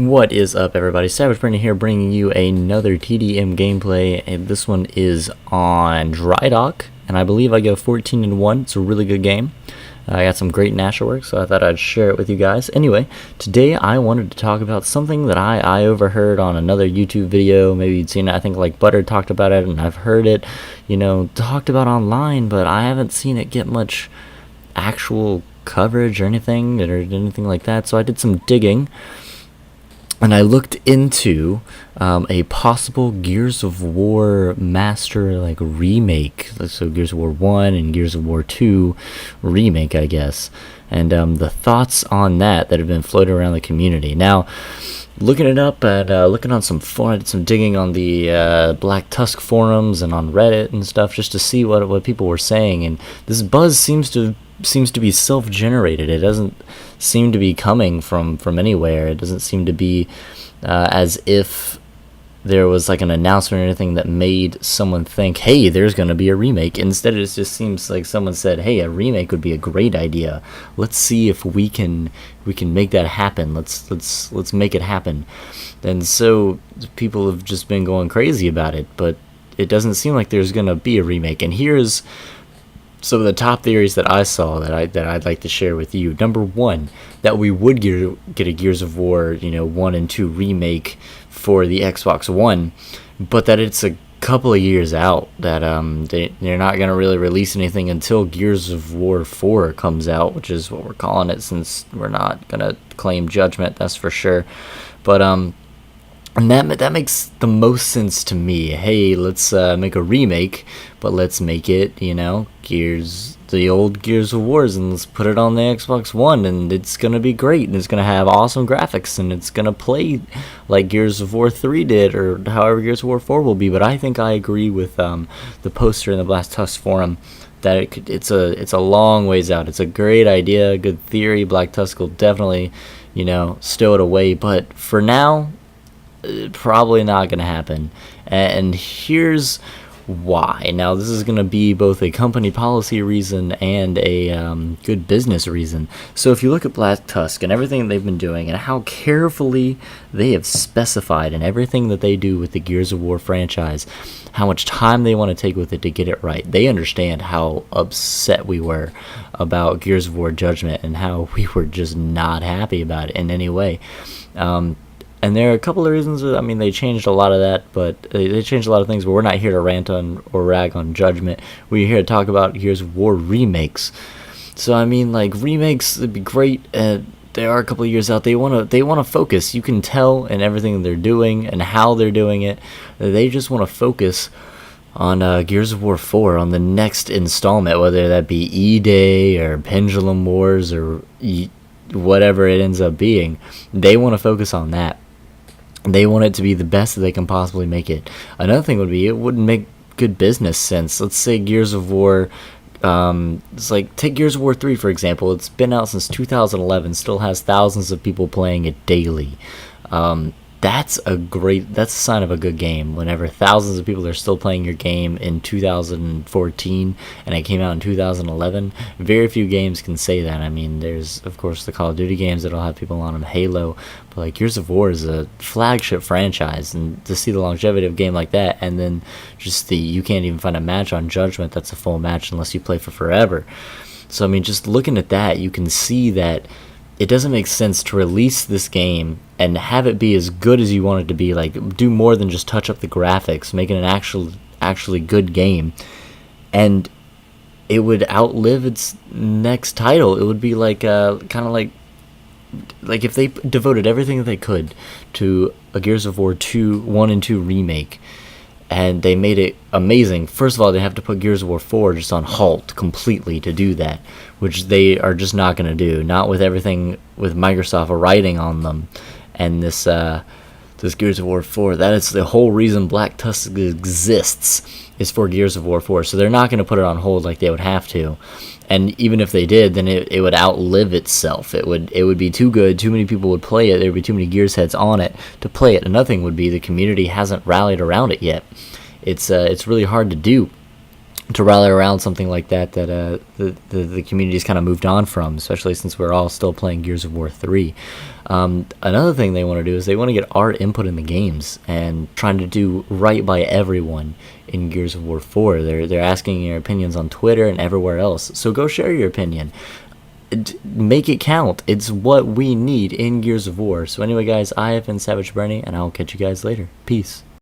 What is up, everybody? Savage Brandon here, bringing you another TDM gameplay, and this one is on Dry Dock, and I believe I go 14-1. It's a really good game. I got some great Gnasher work, so I thought I'd share it with you guys. Anyway, today I wanted to talk about something that I overheard on another YouTube video. Maybe you'd seen it. I think like Butter talked about it, and I've heard it, talked about online, but I haven't seen it get much actual coverage or anything like that. So I did some digging. And I looked into a possible Gears of War Master remake, so Gears of War 1 and Gears of War 2 remake, I guess, and the thoughts on that have been floating around the community. Now, looking it up and looking on some I did some digging on the Black Tusk forums and on Reddit and stuff just to see what people were saying, and this buzz seems to be self-generated. It doesn't seem to be coming from anywhere. It doesn't seem to be as if there was like an announcement or anything that made someone think, hey, there's going to be a remake. Instead, it just seems like someone said, hey, a remake would be a great idea. Let's see if we can make that happen. Let's make it happen. And so people have just been going crazy about it, but it doesn't seem like there's going to be a remake. And here's some of the top theories that I saw that I'd like to share with you. Number one, that we would get a Gears of War 1 and 2 remake for the Xbox One, but that it's a couple of years out, that they're not going to really release anything until Gears of War 4 comes out, which is what we're calling it, since we're not going to claim Judgment, that's for sure. But and that makes the most sense to me. Hey, let's make a remake, but let's make it, the old Gears of Wars, and let's put it on the Xbox One, and it's going to be great, and it's going to have awesome graphics, and it's going to play like Gears of War 3 did, or however Gears of War 4 will be. But I think I agree with the poster in the Black Tusk forum that it's a long ways out. It's a great idea, a good theory. Black Tusk will definitely, stow it away, but for now, probably not going to happen, and here's why. Now, this is going to be both a company policy reason and a good business reason. So if you look at Black Tusk and everything they've been doing and how carefully they have specified in everything that they do with the Gears of War franchise, how much time they want to take with it to get it right. They understand how upset we were about Gears of War Judgment and how we were just not happy about it in any way. And there are a couple of reasons. They changed a lot of that, but they changed a lot of things. But we're not here to rant on or rag on Judgment. We're here to talk about Gears of War remakes. So remakes would be great. They are a couple of years out. They want to focus. You can tell in everything they're doing and how they're doing it. They just want to focus on Gears of War 4, on the next installment, whether that be E-Day or Pendulum Wars or whatever it ends up being. They want to focus on that. They want it to be the best that they can possibly make it. Another thing would be, it wouldn't make good business sense. Let's say Gears of War, take Gears of War 3, for example. It's been out since 2011, still has thousands of people playing it daily. That's a sign of a good game. Whenever thousands of people are still playing your game in 2014 and it came out in 2011, very few games can say that. There's of course the Call of Duty games that'll have people on them, Halo, but Gears of War is a flagship franchise, and to see the longevity of a game like that, and then just you can't even find a match on Judgment that's a full match unless you play for forever. So just looking at that, you can see that it doesn't make sense to release this game and have it be as good as you want it to be, do more than just touch up the graphics, make it an actually good game, and it would outlive its next title. It would be like if they devoted everything that they could to a Gears of War 1 and 2 remake, and they made it amazing. First of all, they have to put Gears of War 4 just on halt completely to do that, which they are just not going to do. Not with everything with Microsoft writing on them, and this Gears of War 4. That is the whole reason Black Tusk exists, is for Gears of War 4. So they're not going to put it on hold like they would have to. And even if they did, then it would outlive itself. It would be too good. Too many people would play it. There would be too many Gears heads on it to play it. Another thing would be the community hasn't rallied around it yet. It's really hard to do. to rally around something like that the community's kind of moved on from, especially since we're all still playing Gears of War 3. Another thing they want to do is they want to get our input in the games and trying to do right by everyone in Gears of War 4. They're asking your opinions on Twitter and everywhere else, so go share your opinion. Make it count. It's what we need in Gears of War. So anyway, guys, I have been Savage Bernie, and I'll catch you guys later. Peace.